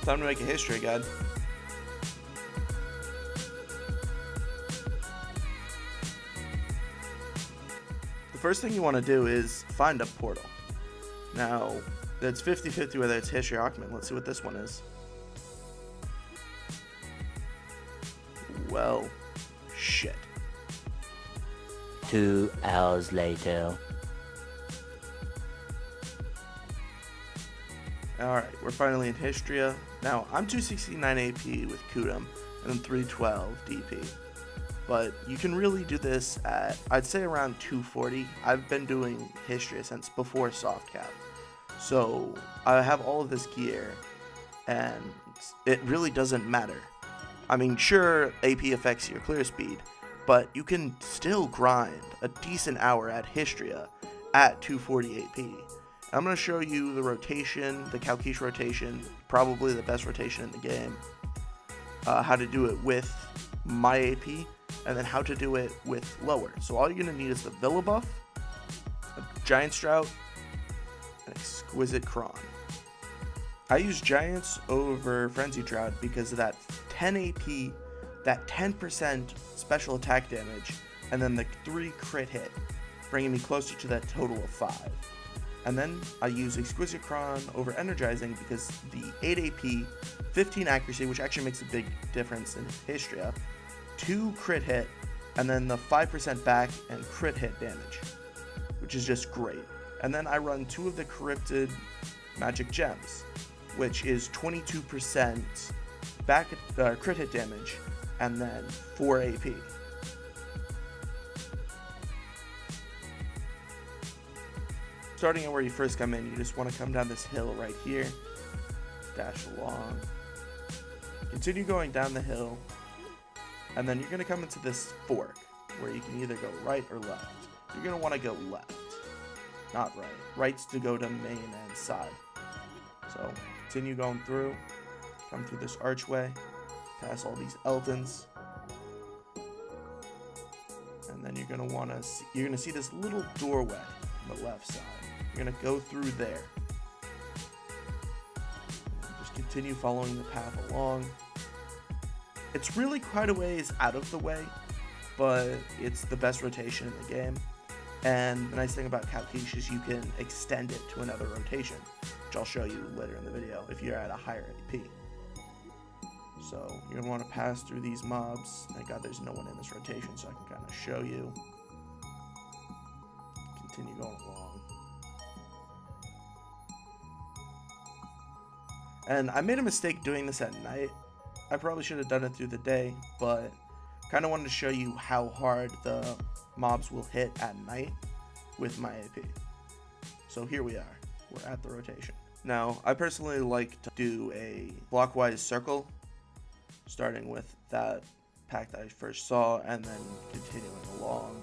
Time to make a history guide. The first thing you want to do is find a portal. Now, it's 50-50 whether it's Hystria or Ackman. Let's see what this one is. Well, shit. 2 hours later. Alright, we're finally in Hystria. Now, I'm 269 AP with Kudum, and then 312 DP. But you can really do this at, I'd say, around 240. I've been doing Hystria since before soft cap. So, I have all of this gear, and it really doesn't matter. I mean, sure, AP affects your clear speed, but you can still grind a decent hour at Hystria at 240 AP. I'm going to show you the rotation, the Kalkish rotation, probably the best rotation in the game, how to do it with my AP, and then how to do it with lower. So all you're going to need is the Villa buff, a Giant Strout, and Exquisite Kron. I use Giants over Frenzy Drought because of that 10 AP, that 10% special attack damage, and then the 3 crit hit, bringing me closer to that total of 5. And then I use Exquisite Kron over Energizing because the 8 AP, 15 accuracy, which actually makes a big difference in Hystria, 2 crit hit, and then the 5% back and crit hit damage, which is just great. And then I run 2 of the Corrupted Magic Gems, which is 22% back crit hit damage, and then 4 AP. Starting at where you first come in, you just want to come down this hill right here, dash along, continue going down the hill, and then you're going to come into this fork where you can either go right or left. You're going to want to go left, not right. Right's to go to main and side. So continue going through, come through this archway, pass all these Eldons, and then you're going to see this little doorway on the left side. You're going to go through there. Just continue following the path along. It's really quite a ways out of the way, but it's the best rotation in the game. And the nice thing about Kalkish is you can extend it to another rotation, which I'll show you later in the video if you're at a higher AP. So you're going to want to pass through these mobs. Thank God there's no one in this rotation so I can kind of show you. Continue going along. And I made a mistake doing this at night. I probably should have done it through the day, but kind of wanted to show you how hard the mobs will hit at night with my AP. So here we are. We're at the rotation. Now, I personally like to do a clockwise circle, starting with that pack that I first saw and then continuing along.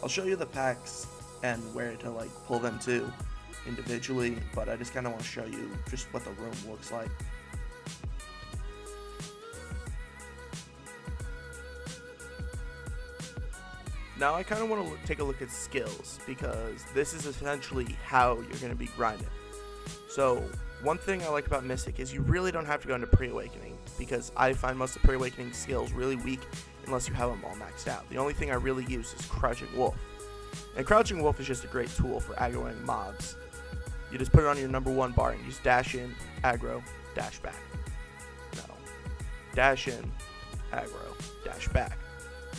I'll show you the packs and where to pull them to individually, but I just kind of want to show you just what the room looks like. Now I kind of want to take a look at skills because this is essentially how you're going to be grinding. So one thing I like about Mystic is you really don't have to go into Pre-Awakening because I find most of Pre-Awakening skills really weak unless you have them all maxed out. The only thing I really use is Crouching Wolf. And Crouching Wolf is just a great tool for aggroing mobs. You just put it on your number 1 bar and you just dash in, aggro, dash back. No. Dash in, aggro, dash back.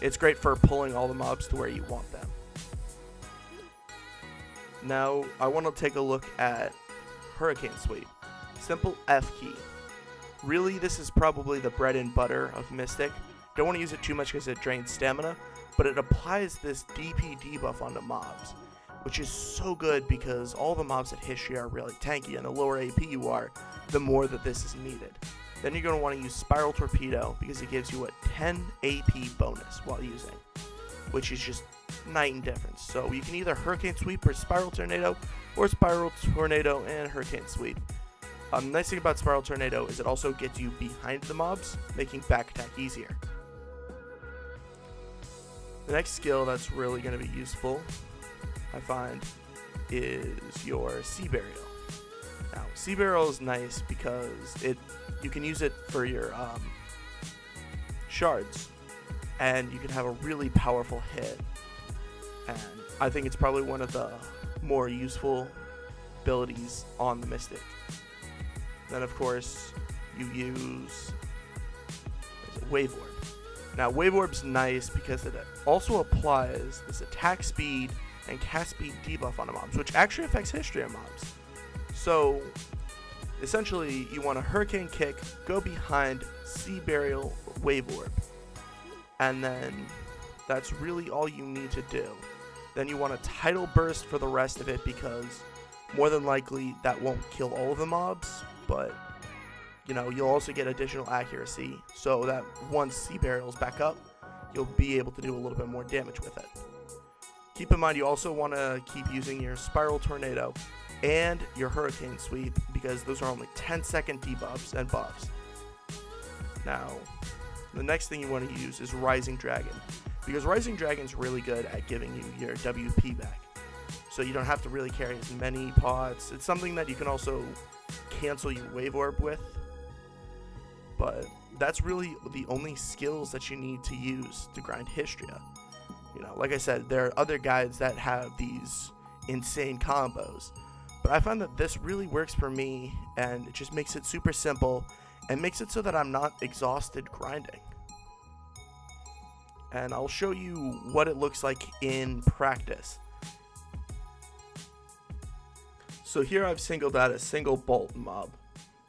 It's great for pulling all the mobs to where you want them. Now, I want to take a look at Hurricane Sweep. Simple F key. Really, this is probably the bread and butter of Mystic. Don't want to use it too much because it drains stamina, but it applies this DP debuff onto mobs, which is so good because all the mobs at Hystria are really tanky, and the lower AP you are, the more that this is needed. Then you're going to want to use Spiral Torpedo because it gives you a 10 AP bonus while using, which is just night and difference. So you can either Hurricane Sweep or Spiral Tornado, or Spiral Tornado and Hurricane Sweep. The nice thing about Spiral Tornado is it also gets you behind the mobs, making back attack easier. The next skill that's really going to be useful, I find, is your Sea Burial. Now, Sea Burial is nice because you can use it for your shards, and you can have a really powerful hit. And I think it's probably one of the more useful abilities on the Mystic. Then, of course, you use Wave Orb. Now, Wave Orb's nice because it also applies this attack speed and cast speed debuff on the mobs, which actually affects Hystria mobs. So, essentially, you want a Hurricane Kick, go behind Sea Burial, Wave Orb. And then, that's really all you need to do. Then you want a Tidal Burst for the rest of it because more than likely that won't kill all of the mobs, but you know, you'll also get additional accuracy, so that once Sea Burial's back up, you'll be able to do a little bit more damage with it. Keep in mind you also want to keep using your Spiral Tornado and your Hurricane Sweep because those are only 10-second debuffs and buffs. Now, the next thing you want to use is Rising Dragon, because Rising Dragon's really good at giving you your WP back. So you don't have to really carry as many pots. It's something that you can also cancel your Wave Orb with. But that's really the only skills that you need to use to grind Hystria. You know, like I said, there are other guides that have these insane combos. But I find that this really works for me, and it just makes it super simple and makes it so that I'm not exhausted grinding. And I'll show you what it looks like in practice. So here I've singled out a single bolt mob,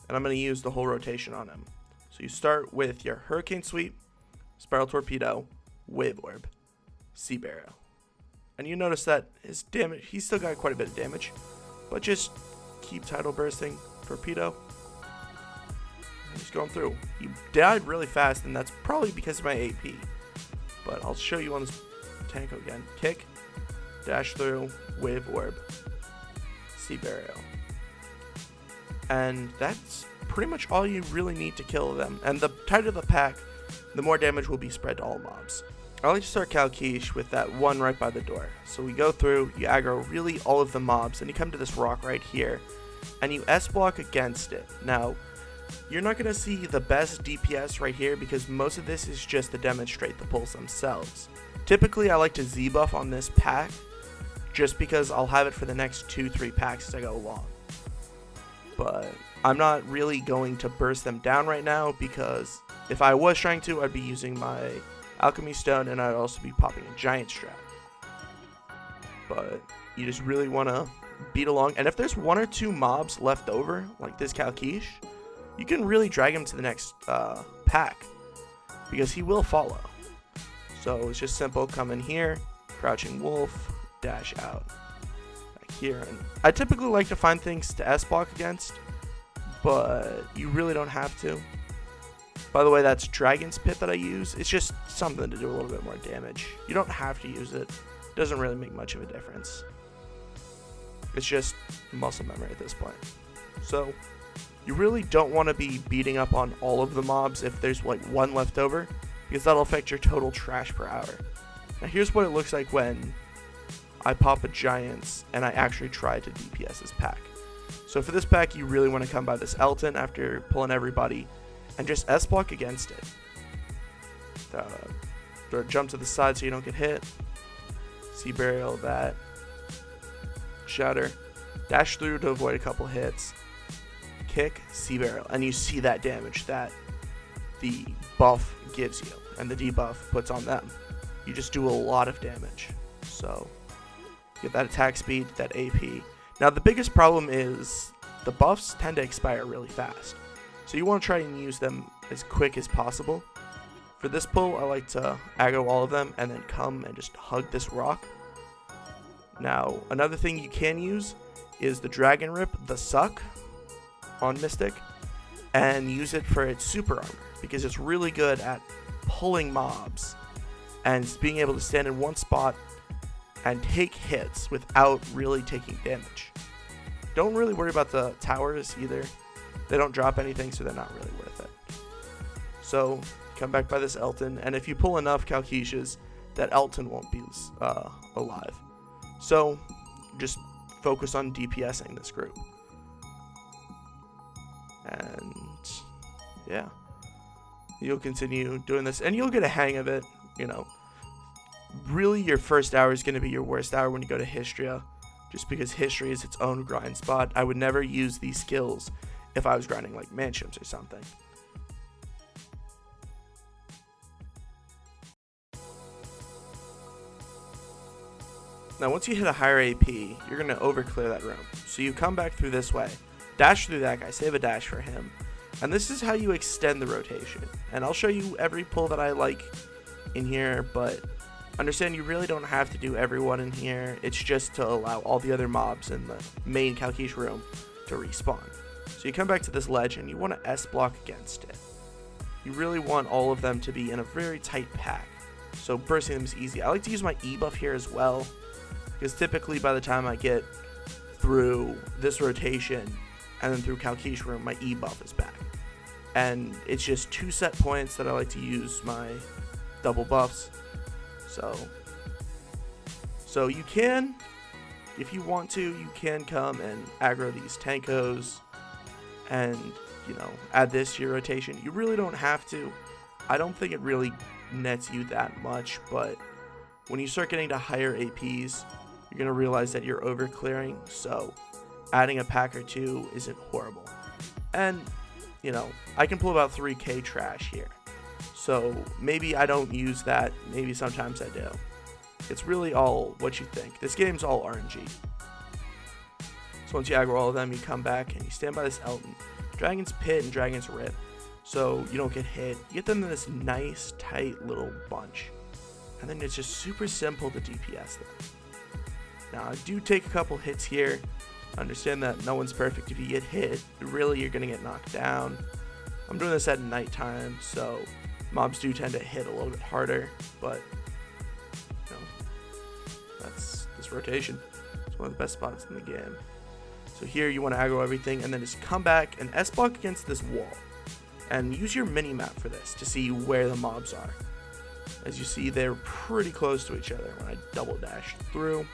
and I'm going to use the whole rotation on him. So you start with your Hurricane Sweep, Spiral Torpedo, Wave Orb, Sea Burial. And you notice that his damage, he's still got quite a bit of damage, but just keep Tidal Bursting, Torpedo, and just going through. He died really fast, and that's probably because of my AP. But I'll show you on this Tanko again. Kick, dash through, Wave Orb, Sea Burial. And that's pretty much all you really need to kill them. And the tighter the pack, the more damage will be spread to all mobs. I like to start Kalkish with that one right by the door. So we go through, you aggro really all of the mobs, and you come to this rock right here, and you S-block against it. Now, you're not going to see the best DPS right here because most of this is just to demonstrate the pulls themselves. Typically, I like to Z-buff on this pack, just because I'll have it for the next 2-3 packs as I go along. But I'm not really going to burst them down right now because if I was trying to, I'd be using my Alchemy Stone and I'd also be popping a Giant Strap. But you just really want to beat along. And if there's 1 or 2 mobs left over, like this Kalkish, you can really drag him to the next pack because he will follow. So it's just simple, come in here, Crouching Wolf, dash out back here. And I typically like to find things to S-block against, but you really don't have to. By the way, that's Dragon's Pit that I use. It's just something to do a little bit more damage. You don't have to use it. It doesn't really make much of a difference. It's just muscle memory at this point. So you really don't want to be beating up on all of the mobs if there's like 1 left over, because that'll affect your total trash per hour. Now here's what it looks like when I pop a Giants and I actually try to DPS this pack. So for this pack, you really want to come by this Elton after pulling everybody and just S-block against it. Jump to the side so you don't get hit. Sea Burial that. Shatter. Dash through to avoid a couple hits. Kick, Sea Burial. And you see that damage that the buff gives you and the debuff puts on them. You just do a lot of damage. So get that attack speed, that AP. Now the biggest problem is the buffs tend to expire really fast. So you want to try and use them as quick as possible. For this pull, I like to aggro all of them and then come and just hug this rock. Now, another thing you can use is the Dragon Rip, the Suck on Mystic, and use it for its super armor because it's really good at pulling mobs and being able to stand in one spot and take hits without really taking damage. Don't really worry about the towers either. They don't drop anything, so they're not really worth it. So come back by this Elton, and if you pull enough Kalkishes, that Elton won't be alive. So just focus on DPSing this group. And yeah, you'll continue doing this, and you'll get a hang of it. You know, really, your first hour is going to be your worst hour when you go to Hystria, just because Hystria is its own grind spot. I would never use these skills if I was grinding like Mansions or something. Now, once you hit a higher AP, you're going to overclear that room. So you come back through this way, dash through that guy, save a dash for him, and this is how you extend the rotation. And I'll show you every pull that I like in here, but understand you really don't have to do everyone in here. It's just to allow all the other mobs in the main Kalkish room to respawn. So you come back to this ledge and you want to S block against it. You really want all of them to be in a very tight pack, so bursting them is easy. I like to use my E buff here as well, because typically by the time I get through this rotation and then through Kalkish room, my E buff is back. And it's just 2 set points that I like to use my double buffs. So you can, if you want to, you can come and aggro these tankos and, you know, add this to your rotation. You really don't have to. I don't think it really nets you that much, but when you start getting to higher APs, you're going to realize that you're over clearing, so adding a pack or 2 isn't horrible. And, you know, I can pull about 3k trash here, so maybe I don't use that, maybe sometimes I do. It's really all what you think. This game's all RNG. So once you aggro all of them, you come back and you stand by this Elton. Dragon's Pit and Dragon's Rip, so you don't get hit. You get them in this nice, tight little bunch. And then it's just super simple to DPS them. Now, I do take a couple hits here. Understand that no one's perfect. If you get hit, really you're going to get knocked down. I'm doing this at nighttime, so mobs do tend to hit a little bit harder, but you know, that's this rotation. It's one of the best spots in the game. So here you want to aggro everything and then just come back and S-block against this wall. And use your mini-map for this to see where the mobs are. As you see, they're pretty close to each other. When I double dash through,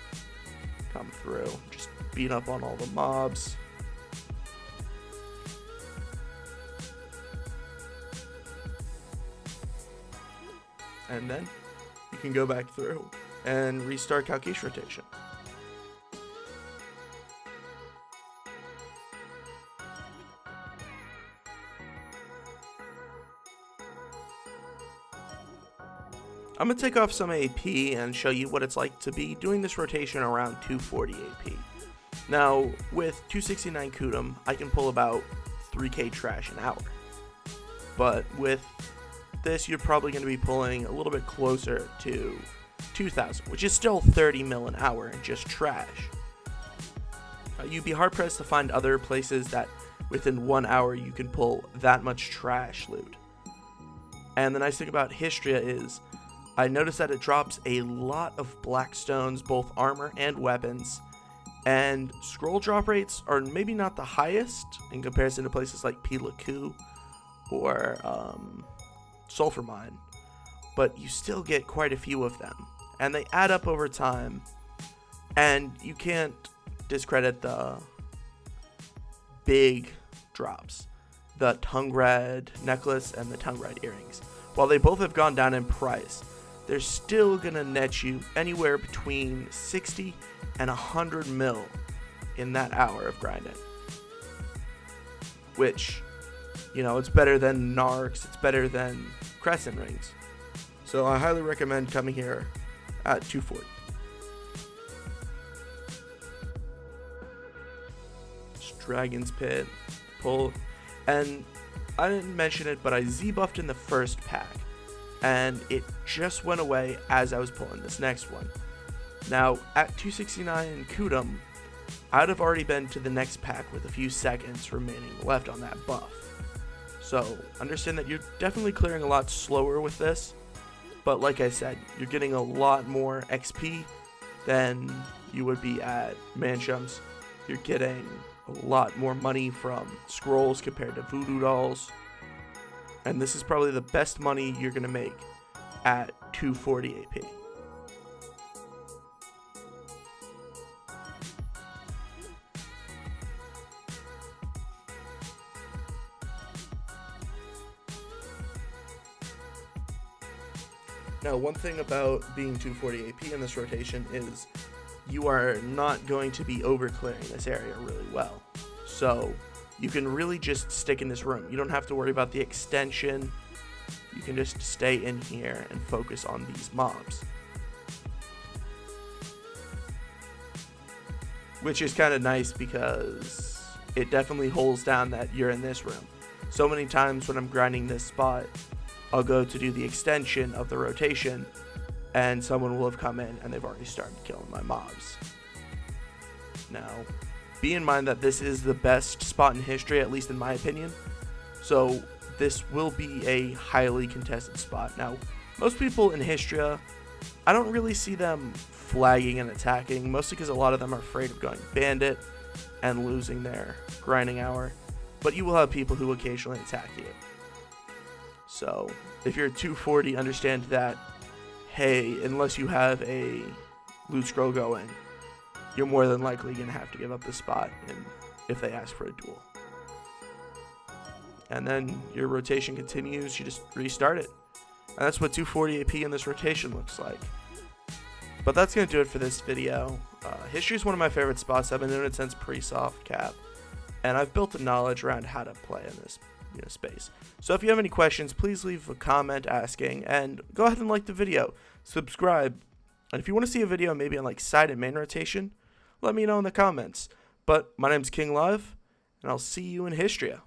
come through, just beat up on all the mobs. And then you can go back through and restart Kalkish rotation. I'm going to take off some AP and show you what it's like to be doing this rotation around 240 AP. Now, with 269 Kudum, I can pull about 3k trash an hour. But with this, you're probably going to be pulling a little bit closer to 2,000, which is still 30 mil an hour in just trash. You'd be hard-pressed to find other places that within 1 hour you can pull that much trash loot. And the nice thing about Hystria is I noticed that it drops a lot of black stones, both armor and weapons, and scroll drop rates are maybe not the highest in comparison to places like Pilaku or Sulfur Mine, but you still get quite a few of them, and they add up over time, and you can't discredit the big drops, the tongue red necklace and the tongue red earrings. While they both have gone down in price, they're still gonna net you anywhere between 60 and 100 mil in that hour of grinding. Which, you know, it's better than Narcs, it's better than Crescent Rings. So I highly recommend coming here at 240. Dragon's Pit, pull, and I didn't mention it, but I Z-buffed in the first pack. And it just went away as I was pulling this next one. Now, at 269 in Kudum, I'd have already been to the next pack with a few seconds remaining left on that buff. So, understand that you're definitely clearing a lot slower with this, but like I said, you're getting a lot more XP than you would be at Mansions. You're getting a lot more money from scrolls compared to voodoo dolls. And this is probably the best money you're going to make at 240 AP. Now, one thing about being 240 AP in this rotation is you are not going to be overclearing this area really well. So you can really just stick in this room. You don't have to worry about the extension. You can just stay in here and focus on these mobs. Which is kind of nice because it definitely holds down that you're in this room. So many times when I'm grinding this spot, I'll go to do the extension of the rotation and someone will have come in and they've already started killing my mobs. Now, be in mind that this is the best spot in Hystria, at least in my opinion. So this will be a highly contested spot. Now, most people in Hystria, I don't really see them flagging and attacking, mostly because a lot of them are afraid of going bandit and losing their grinding hour. But you will have people who occasionally attack you. So if you're 240, understand that, hey, unless you have a loot scroll going, you're more than likely going to have to give up the spot if they ask for a duel. And then your rotation continues, you just restart it. And that's what 240 AP in this rotation looks like. But that's going to do it for this video. Hystria is one of my favorite spots. I've been doing it since pre-soft cap. And I've built a knowledge around how to play in this space. So if you have any questions, please leave a comment asking. And go ahead and like the video. Subscribe. And if you want to see a video maybe on like side and main rotation, let me know in the comments. But my name's King Live, and I'll see you in Hystria.